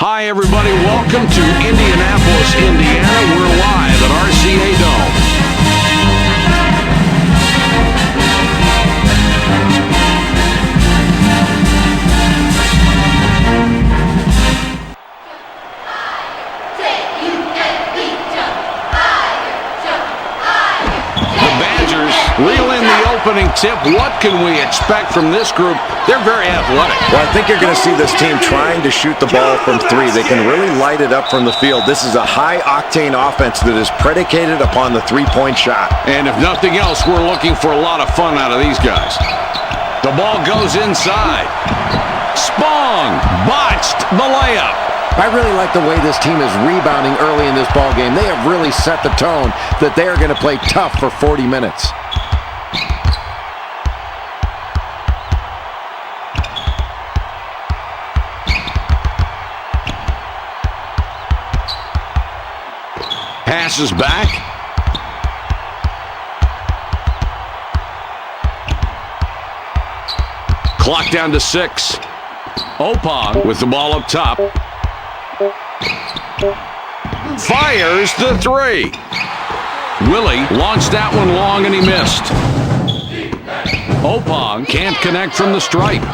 Hi, everybody. Welcome to Indianapolis, Indiana. We're live at RCA Dome. Reel in the opening tip. What can we expect from this group? They're very athletic. Well, I think you're going to see this team trying to shoot the ball from three. They can really light it up from the field. This is a high-octane offense that is predicated upon the three-point shot. And if nothing else, we're looking for a lot of fun out of these guys. The ball goes inside. Spong botched the layup. I really like the way this team is rebounding early in this ball game. They have really set the tone that they are going to play tough for 40 minutes. Passes back. Clock down to 6. Opong with the ball up top. Fires the three. Willie launched that one long and he missed. Opong can't connect from the stripe.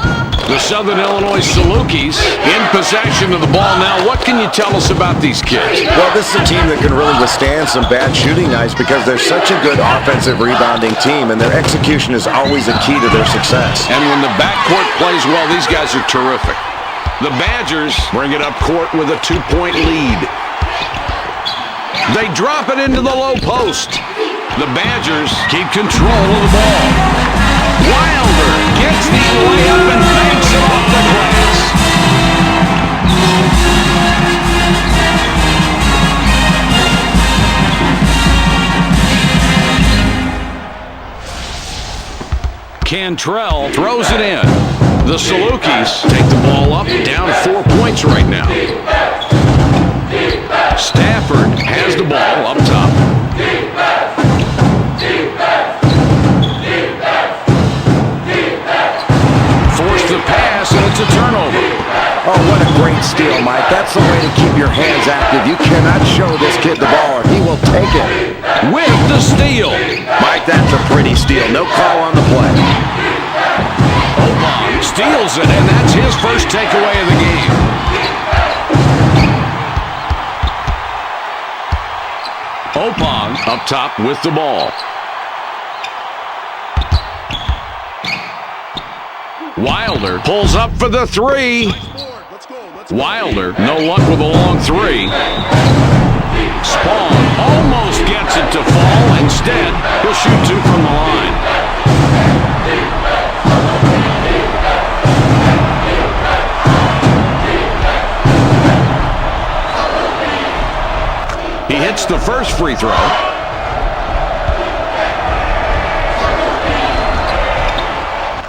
The Southern Illinois Salukis in possession of the ball now. What can you tell us about these kids? Well, this is a team that can really withstand some bad shooting nights because they're such a good offensive rebounding team, and their execution is always a key to their success. And when the backcourt plays well, these guys are terrific. The Badgers bring it up court with a 2-point lead. They drop it into the low post. The Badgers keep control of the ball. Wilder gets the layup and banks it off the glass. Cantrell throws it in. The Salukis take the ball up, down 4 points right now. Stafford has the ball up top. Force the pass, and it's a turnover. Oh, what a great steal, Mike. That's the way to keep your hands active. You cannot show this kid the ball, or he will take it. With the steal. Mike, that's a pretty steal. No call on the play. Opong steals it, and that's his first takeaway of the game. Opong up top with the ball. Wilder pulls up for the three. Wilder, no luck with a long three. Spong almost gets it to fall. Instead, he'll shoot 2 from the line. He hits the first free throw.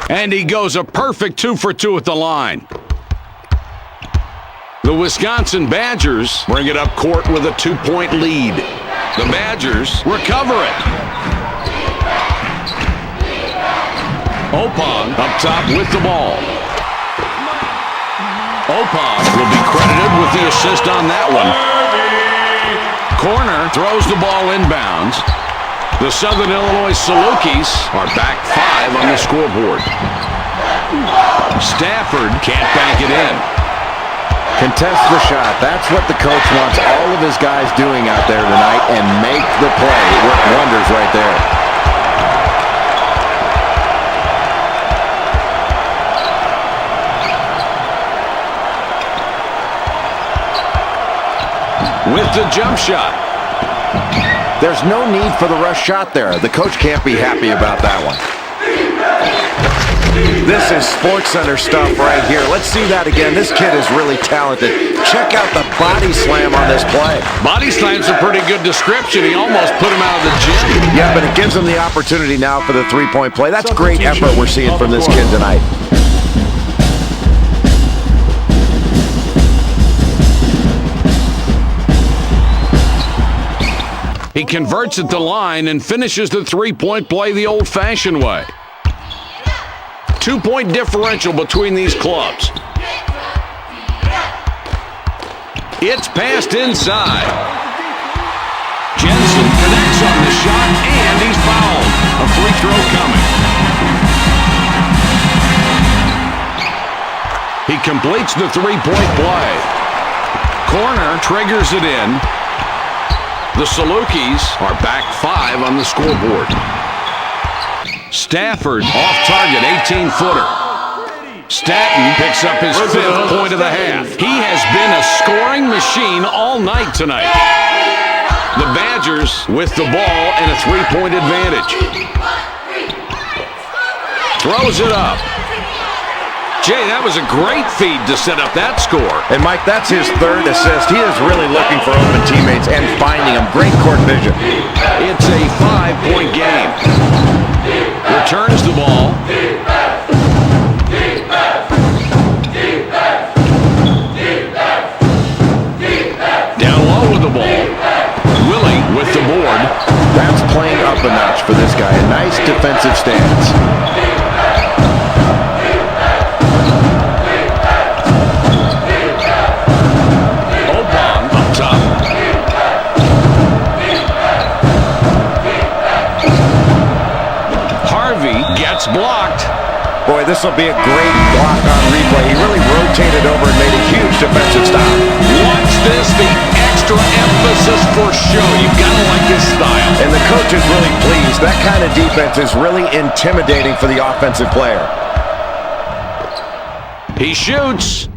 And he goes a perfect 2 for 2 at the line. The Wisconsin Badgers bring it up court with a 2-point lead. The Badgers recover it. Opong up top with the ball. Opong will be credited with the assist on that one. Corner throws the ball inbounds. The Southern Illinois Salukis are back 5 on the scoreboard. Stafford can't bank it in. Contest the shot. That's what the coach wants all of his guys doing out there tonight, and make the play. It worked wonders right there. With the jump shot. There's no need for the rush shot there. The coach can't be happy about that one. This is SportsCenter stuff right here. Let's see that again. This kid is really talented. Check out the body slam on this play. Body slam's a pretty good description. He almost put him out of the gym. Yeah, but it gives him the opportunity now for the three-point play. That's great effort we're seeing from this kid tonight. He converts at the line and finishes the three-point play the old-fashioned way. 2-point differential between these clubs. It's passed inside. Jensen connects on the shot, and he's fouled. A free throw coming. He completes the three-point play. Corner triggers it in. The Salukis are back 5 on the scoreboard. Stafford off target, 18-footer. Stanton picks up his 5th point of the half. He has been a scoring machine all night tonight. The Badgers with the ball and a 3-point advantage. Throws it up. Jay, that was a great feed to set up that score. And, Mike, that's his 3rd assist. He is really looking for open teammates and finding them. Great court vision. It's a 5-point game. Returns the ball. Down low with the ball. Willie with the board. That's playing up a notch for this guy. A nice defensive stance. Gets blocked. Boy, this will be a great block on replay. He really rotated over and made a huge defensive stop. Watch this, the extra emphasis for show. You've got to like his style. And the coach is really pleased. That kind of defense is really intimidating for the offensive player. He shoots.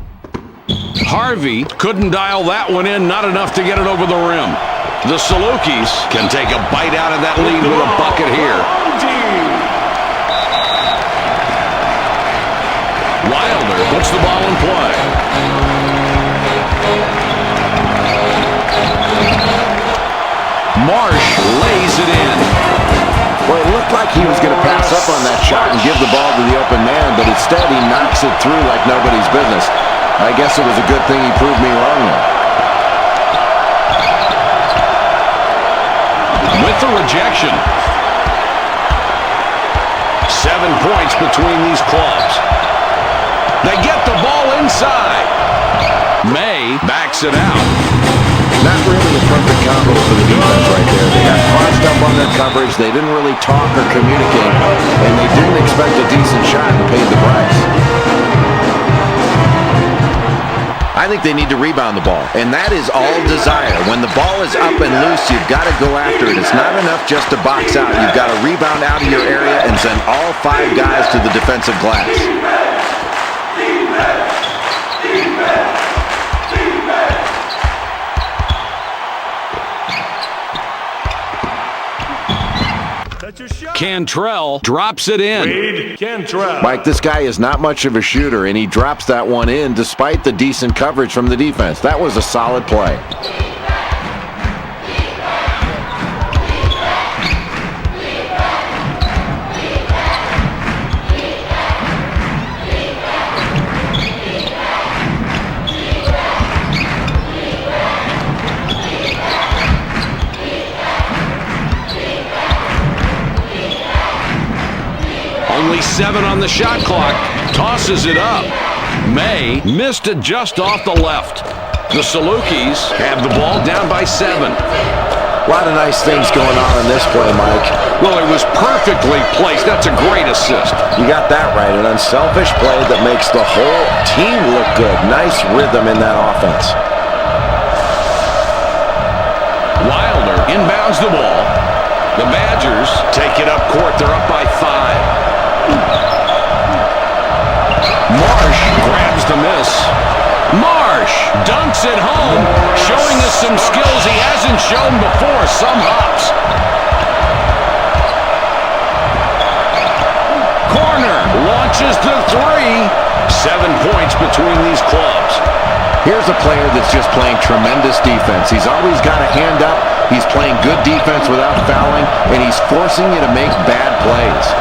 Harvey couldn't dial that one in, not enough to get it over the rim. The Salukis can take a bite out of that lead with a bucket here. Wilder puts the ball in play. Marsh lays it in. Well, it looked like he was going to pass up on that shot and give the ball to the open man, but instead he knocks it through like nobody's business. I guess it was a good thing he proved me wrong there. With the rejection. 7 points between these clubs. They get the ball inside. May backs it out. Not really a perfect combo for the defense right there. They got crossed up on their coverage. They didn't really talk or communicate, and they didn't expect a decent shot and paid the price. I think they need to rebound the ball, and that is all desire. When the ball is up and loose, you've got to go after it. It's not enough just to box out. You've got to rebound out of your area and send all 5 guys to the defensive glass. Cantrell drops it in. Mike, this guy is not much of a shooter, and he drops that one in despite the decent coverage from the defense. That was a solid play. Only 7 on the shot clock. Tosses it up. May missed it just off the left. The Salukis have the ball down by 7. A lot of nice things going on in this play, Mike. Well, it was perfectly placed. That's a great assist. You got that right. An unselfish play that makes the whole team look good. Nice rhythm in that offense. Wilder inbounds the ball. The Badgers take it up court. They're up by 5. Marsh grabs the miss. Marsh dunks it home, showing us some skills he hasn't shown before. Some hops. Corner launches the 3. 7 points between these clubs. Here's a player that's just playing tremendous defense. He's always got a hand up. He's playing good defense without fouling, and he's forcing you to make bad plays.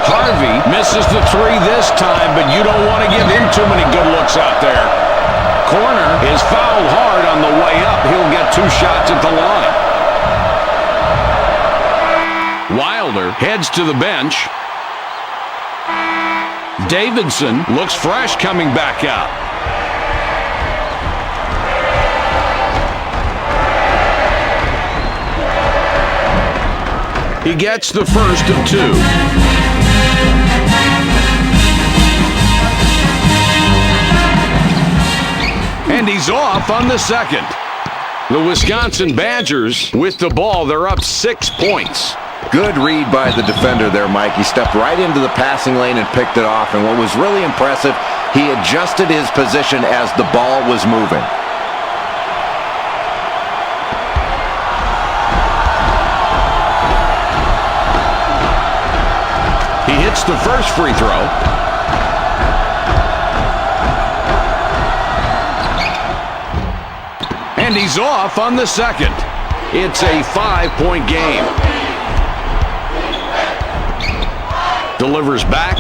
Harvey misses the 3 this time, but you don't want to give him too many good looks out there. Corner is fouled hard on the way up. He'll get 2 shots at the line. Wilder heads to the bench. Davidson looks fresh coming back out. He gets the first of 2. And he's off on the second. The Wisconsin Badgers with the ball. They're up 6 points. Good read by the defender there, Mike. He stepped right into the passing lane and picked it off. And what was really impressive, he adjusted his position as the ball was moving. He hits the first free throw. And he's off on the second. It's a 5-point game. Delivers back.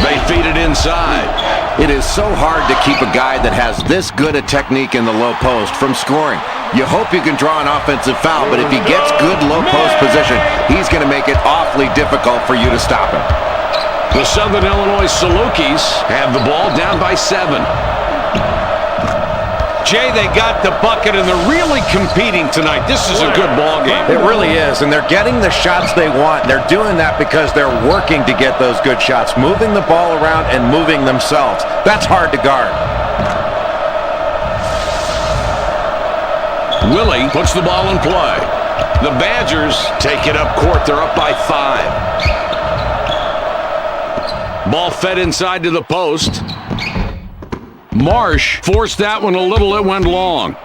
They feed it inside. It is so hard to keep a guy that has this good a technique in the low post from scoring. You hope you can draw an offensive foul, but if he gets good low post position, he's going to make it awfully difficult for you to stop him. The Southern Illinois Salukis have the ball down by 7. Jay, they got the bucket, and they're really competing tonight. This is a good ball game. It really is, and they're getting the shots they want. They're doing that because they're working to get those good shots, moving the ball around and moving themselves. That's hard to guard. Willie puts the ball in play. The Badgers take it up court. They're up by 5. Ball fed inside to the post. Marsh forced that one a little. It went long.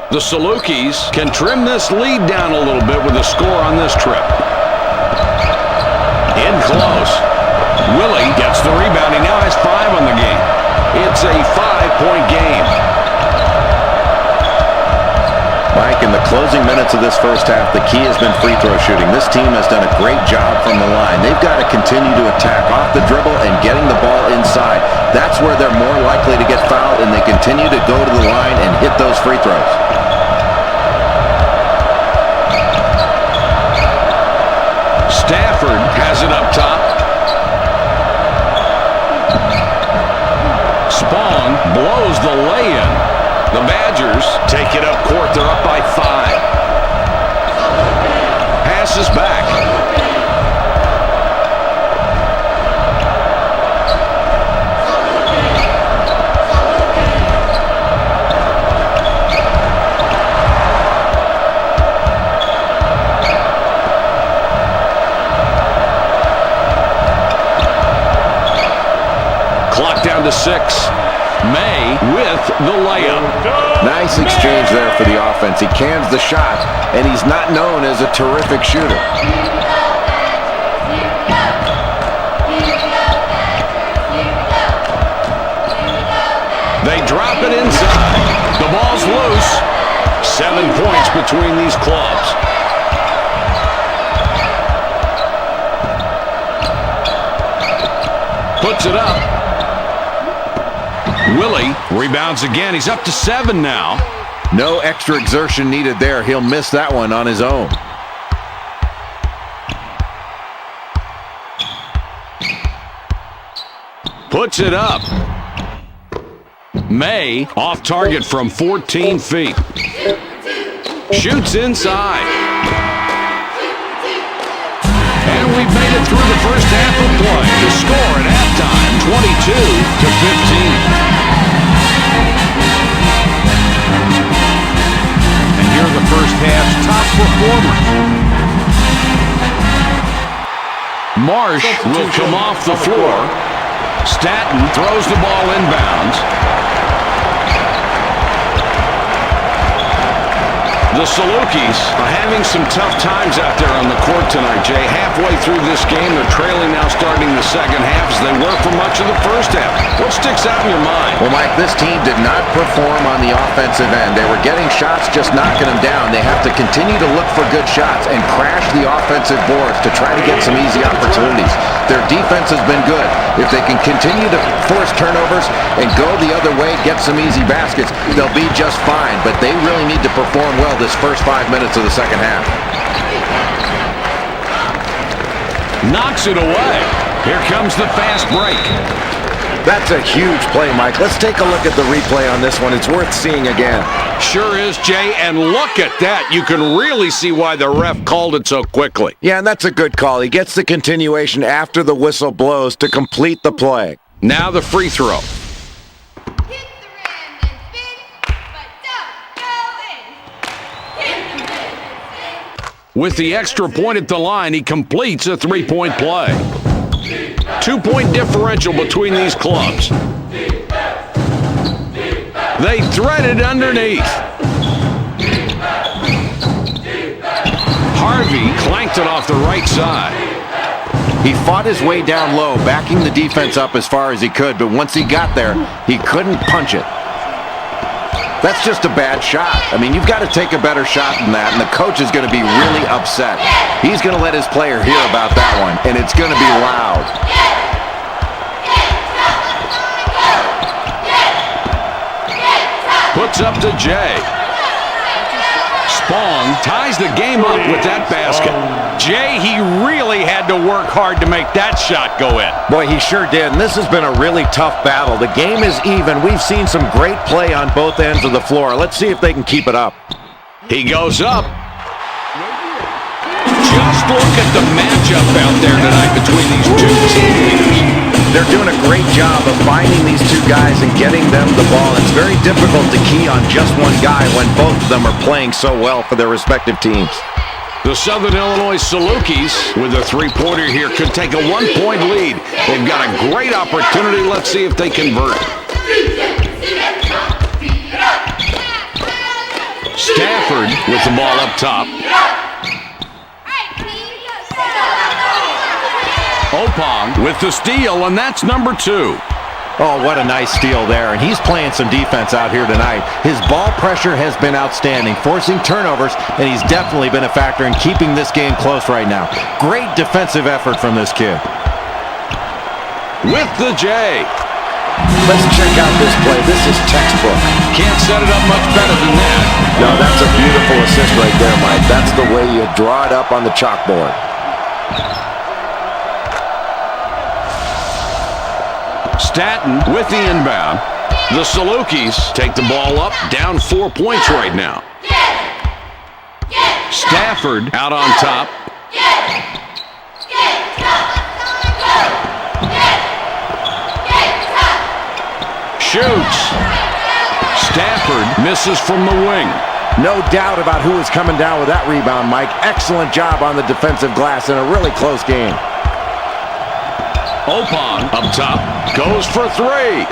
The Salukis can trim this lead down a little bit with a score on this trip. In close. Willie gets the rebound. He now has 5 on the game. It's a 5-point game. Mike, in the closing minutes of this first half, the key has been free throw shooting. This team has done a great job from the line. They've got to continue to attack off the dribble and getting the ball inside. That's where they're more likely to get fouled, and they continue to go to the line and hit those free throws. Stafford has it up top. Spong blows the lay-in. The Badgers take it up court. They're up by 5. Passes back. Clock down to 6. May with the layup. Nice exchange there for the offense. He cans the shot, and he's not known as a terrific shooter. They drop it inside. The ball's loose. 7 points between these clubs. Puts it up. Willie rebounds again. He's up to 7 now. No extra exertion needed there. He'll miss that one on his own. Puts it up. May off target from 14 feet. Shoots inside. And we've made it through the first half of play. The score at halftime, 22-15. And here are the first half's top performers. Marsh will come off the floor. Staten throws the ball inbounds. The Salukis are having some tough times out there on the court tonight, Jay. Halfway through this game, they're trailing now starting the second half as they were for much of the first half. What sticks out in your mind? Well, Mike, this team did not perform on the offensive end. They were getting shots, just knocking them down. They have to continue to look for good shots and crash the offensive boards to try to get some easy opportunities. Their defense has been good. If they can continue to force turnovers and go the other way, get some easy baskets, they'll be just fine. But they really need to perform well this first 5 minutes of the second half. Knocks it away. Here comes the fast break. That's a huge play, Mike. Let's take a look at the replay on this one. It's worth seeing again. Sure is, Jay, and look at that. You can really see why the ref called it so quickly. Yeah, and that's a good call. He gets the continuation after the whistle blows to complete the play. Now the free throw. With the extra point at the line, he completes a three-point play. 2-point differential between these clubs. They thread it underneath. Harvey clanked it off the right side. He fought his way down low, backing the defense up as far as he could, but once he got there, he couldn't punch it. That's just a bad shot. I mean, you've got to take a better shot than that, and the coach is going to be really upset. He's going to let his player hear about that one, and it's going to be loud. Puts up to Jay. Spong ties the game up with that basket. Jay, he really had to work hard to make that shot go in. Boy, he sure did, and this has been a really tough battle. The game is even. We've seen some great play on both ends of the floor. Let's see if they can keep it up. He goes up. Just look at the matchup out there tonight between these two team leaders. They're doing a great job of finding these two guys and getting them the ball. It's very difficult to key on just one guy when both of them are playing so well for their respective teams. The Southern Illinois Salukis, with a three-pointer here, could take a one-point lead. They've got a great opportunity. Let's see if they convert. Stafford with the ball up top. Opong with the steal, and that's number 2. Oh, what a nice steal there, and he's playing some defense out here tonight. His ball pressure has been outstanding, forcing turnovers, and he's definitely been a factor in keeping this game close right now. Great defensive effort from this kid. With the J. Let's check out this play. This is textbook. Can't set it up much better than that. No, that's a beautiful assist right there, Mike. That's the way you draw it up on the chalkboard. Staten with the inbound. The Salukis take the ball up, down 4 points right now. Stafford out on top. Shoots. Stafford misses from the wing. No doubt about who is coming down with that rebound, Mike. Excellent job on the defensive glass in a really close game. Opong up top, goes for 3.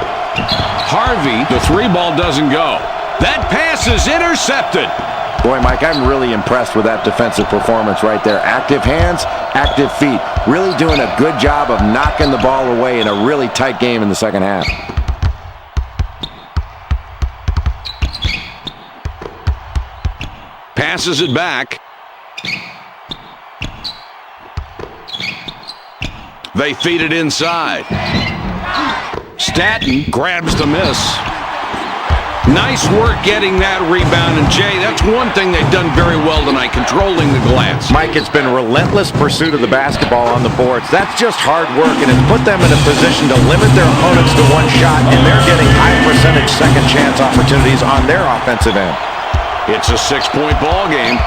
Harvey, the 3 ball doesn't go. That pass is intercepted. Boy, Mike, I'm really impressed with that defensive performance right there. Active hands, active feet. Really doing a good job of knocking the ball away in a really tight game in the second half. Passes it back. They feed it inside. Staten grabs the miss. Nice work getting that rebound. And, Jay, that's one thing they've done very well tonight, controlling the glass. Mike, it's been relentless pursuit of the basketball on the boards. That's just hard work, and it's put them in a position to limit their opponents to one shot, and they're getting high-percentage second-chance opportunities on their offensive end. It's a 6-point ball game.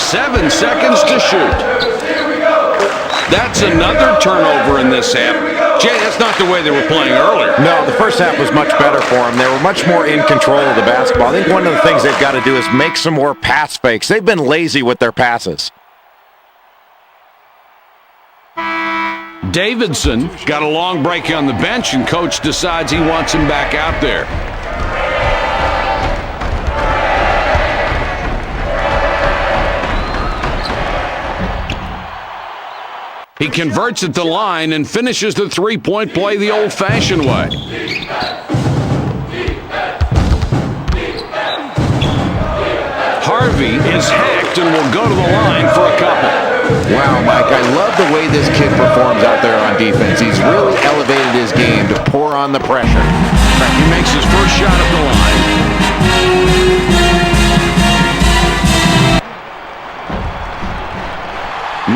Seven seconds to shoot. That's another turnover in this half. Jay, that's not the way they were playing earlier. No, the first half was much better for them. They were much more in control of the basketball. I think one of the things they've got to do is make some more pass fakes. They've been lazy with their passes. Davidson got a long break on the bench, and coach decides he wants him back out there. He converts at the line and finishes the three-point play the old-fashioned way. Harvey is hacked and will go to the line for a couple. Wow, Mike, I love the way this kid performs out there on defense. He's really elevated his game to pour on the pressure. He makes his first shot at the line.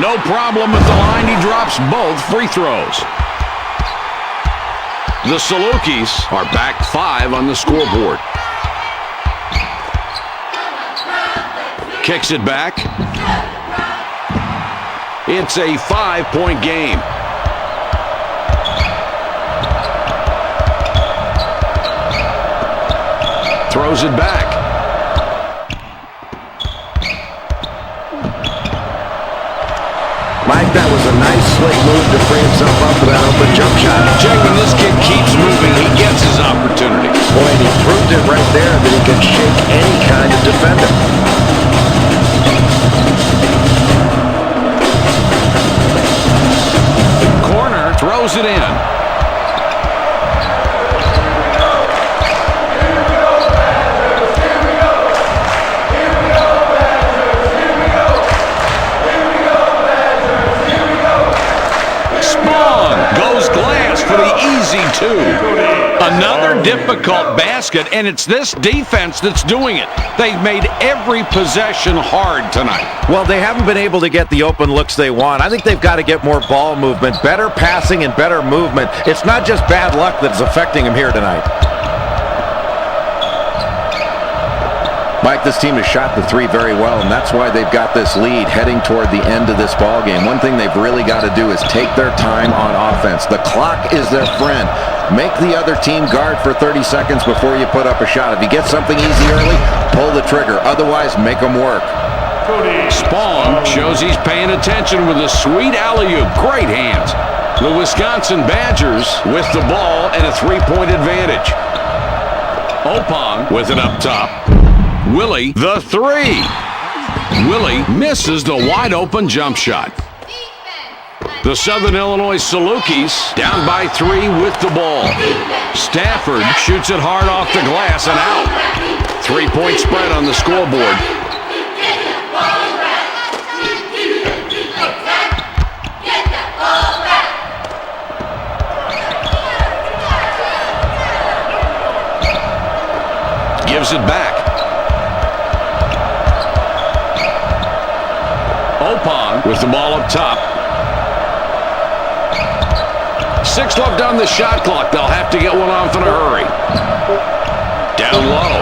No problem at the line. He drops both free throws. The Salukis are back 5 on the scoreboard. Kicks it back. It's a 5-point game. Throws it back. Mike, that was a nice slick move to free himself up for that open jump shot. Jake, when this kid keeps moving, he gets his opportunity. Boy, and he proved it right there that he can shake any kind of defender. Corner, throws it in. For the easy 2. Another difficult basket, and it's this defense that's doing it. They've made every possession hard tonight. Well, they haven't been able to get the open looks they want. I think they've got to get more ball movement, better passing and better movement. It's not just bad luck that's affecting them here tonight. Mike, this team has shot the 3 very well, and that's why they've got this lead heading toward the end of this ball game. One thing they've really got to do is take their time on offense. The clock is their friend. Make the other team guard for 30 seconds before you put up a shot. If you get something easy early, pull the trigger. Otherwise, make them work. Spong shows he's paying attention with a sweet alley-oop. Great hands. The Wisconsin Badgers with the ball and a 3-point advantage. Opong with it up top. Willie, the 3. Willie misses the wide-open jump shot. The Southern Illinois Salukis down by 3 with the ball. Stafford shoots it hard off the glass and out. 3-point spread on the scoreboard. Gives it back. Opong with the ball up top. 6 left on the shot clock. They'll have to get one off in a hurry. Down low.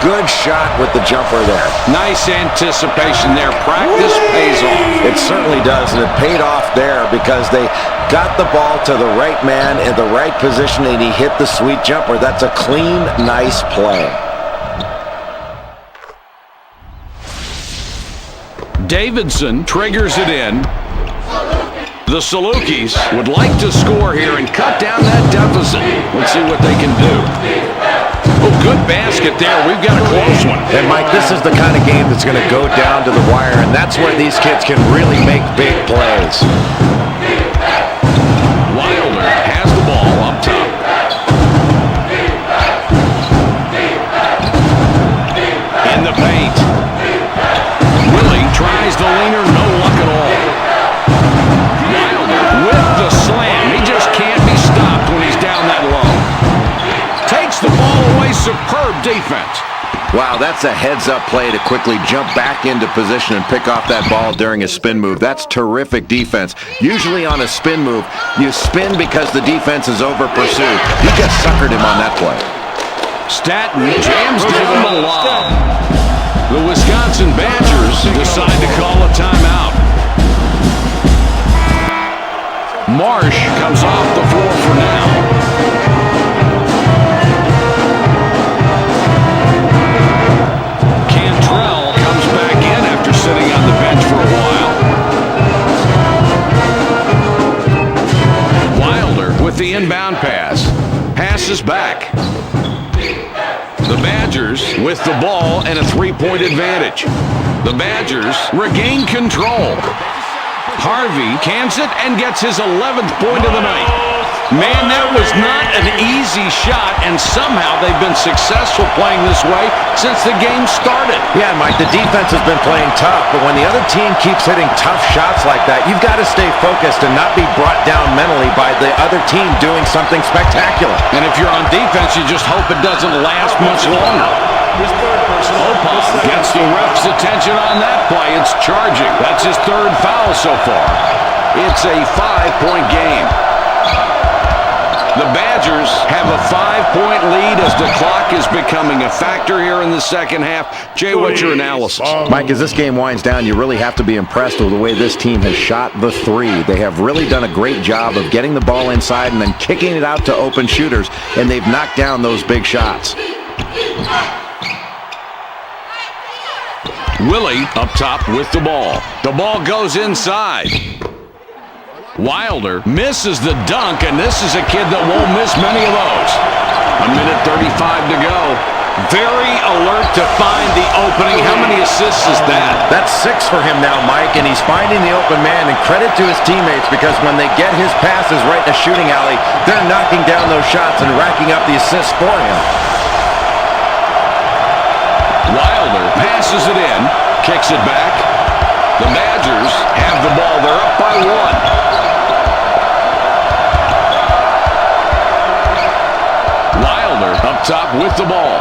Good shot with the jumper there. Nice anticipation there. Practice pays off. It certainly does, and it paid off there because they got the ball to the right man in the right position, and he hit the sweet jumper. That's a clean, nice play. Davidson triggers it in. The Salukis would like to score here and cut down that deficit. Let's see what they can do. Oh, good basket there. We've got a close one. And, Mike, this is the kind of game that's going to go down to the wire, and that's where these kids can really make big plays. Wilder has the ball up top. In the paint. Willie tries the leaner, no luck at all. Wilder with the slam. He just can't be stopped when he's down that low. Takes the ball away. Superb defense. Wow, that's a heads-up play to quickly jump back into position and pick off that ball during a spin move. That's terrific defense. Usually on a spin move, you spin because the defense is over-pursued. He just suckered him on that play. Staten jams down the lob. The Wisconsin Badgers decide to call a timeout. Marsh comes off the floor for now. Cantrell comes back in after sitting on the bench for a while. Wilder with the inbound pass. Passes back. The Badgers with the ball and a 3-point advantage. The Badgers regain control. Harvey cans it and gets his 11th point of the night. Man, that was not an easy shot, and somehow they've been successful playing this way since the game started. Yeah, Mike, the defense has been playing tough, but when the other team keeps hitting tough shots like that, you've got to stay focused and not be brought down mentally by the other team doing something spectacular. And if you're on defense, you just hope it doesn't last much longer. Opal gets the ref's attention on that play. It's charging. That's his third foul so far. It's a 5-point game. The Badgers have a 5-point lead as the clock is becoming a factor here in the second half. Jay, what's your analysis? Mike, as this game winds down, you really have to be impressed with the way this team has shot the three. They have really done a great job of getting the ball inside and then kicking it out to open shooters, and they've knocked down those big shots. Willie up top with the ball. The ball goes inside. Wilder misses the dunk, and this is a kid that won't miss many of those. 1:35 to go. Very alert to find the opening. How many assists is that? That's 6 for him now, Mike, and he's finding the open man, and credit to his teammates because when they get his passes right in the shooting alley, they're knocking down those shots and racking up the assists for him. Wilder passes it in, kicks it back. The Badgers have the ball. They're up by 1. Up top with the ball.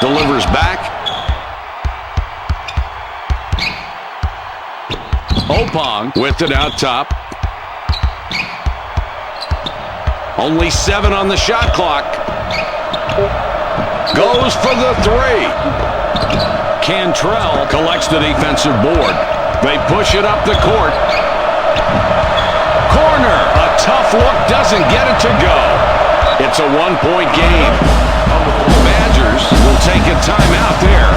Delivers back. Opong with it out top. Only 7 on the shot clock. Goes for the 3. Cantrell collects the defensive board. They push it up the court. Corner. A tough look. Doesn't get it to go. It's a 1-point game. The Badgers will take a timeout there.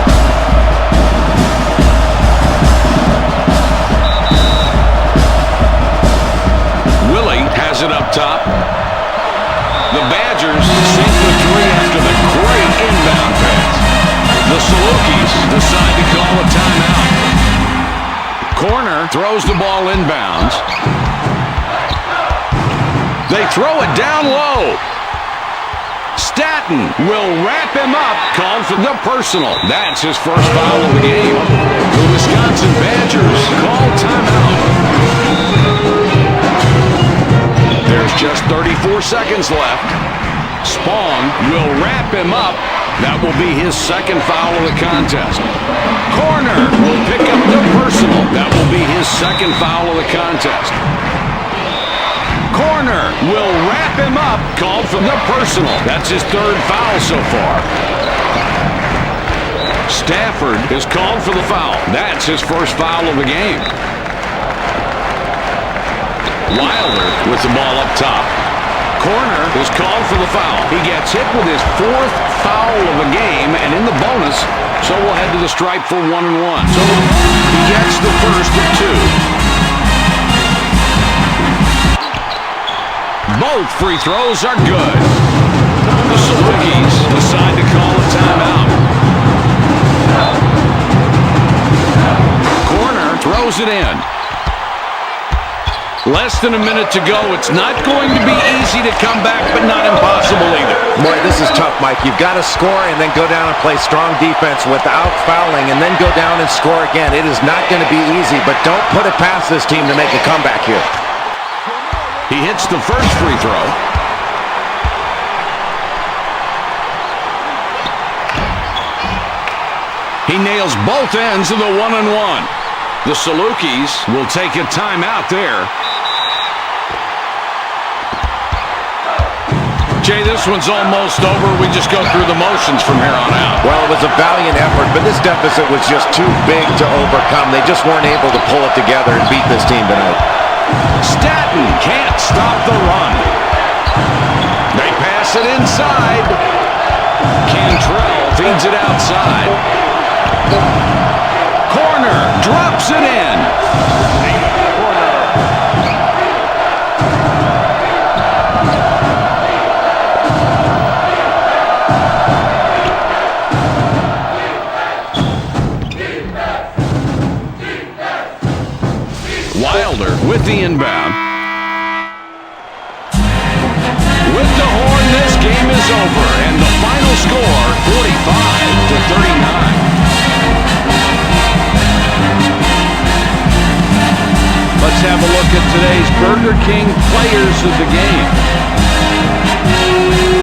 Willie has it up top. The Badgers sink the 3 after the great inbound pass. The Salukis decide to call a timeout. Corner throws the ball inbounds. They throw it down low. Staten will wrap him up. Called for the personal. That's his first foul of the game. The Wisconsin Badgers call timeout. There's just 34 seconds left. Spong will wrap him up. That will be his second foul of the contest. Corner will pick up the personal. That will be his second foul of the contest. Corner will wrap him up. Called for the personal. That's his third foul so far. Stafford is called for the foul. That's his first foul of the game. Wilder with the ball up top. Corner is called for the foul. He gets hit with his 4th foul of the game, and in the bonus, so we'll head to the stripe for 1 and 1. So he gets the first of 2. Both free throws are good. The Salukis decide to call a timeout. Corner throws it in. Less than a minute to go. It's not going to be easy to come back, but not impossible either. Boy, this is tough, Mike. You've got to score and then go down and play strong defense without fouling and then go down and score again. It is not going to be easy, but don't put it past this team to make a comeback here. He hits the first free throw. He nails both ends of the 1-and-1. The Salukis will take a timeout there. Jay, this one's almost over. We just go through the motions from here on out. Well, it was a valiant effort, but this deficit was just too big to overcome. They just weren't able to pull it together and beat this team tonight. Staten can't stop the run. They pass it inside. Cantrell feeds it outside. Corner drops it in. Wilder with the inbound. With the horn, this game is over, and the final score, 45-39. Let's have a look at today's Burger King players of the game.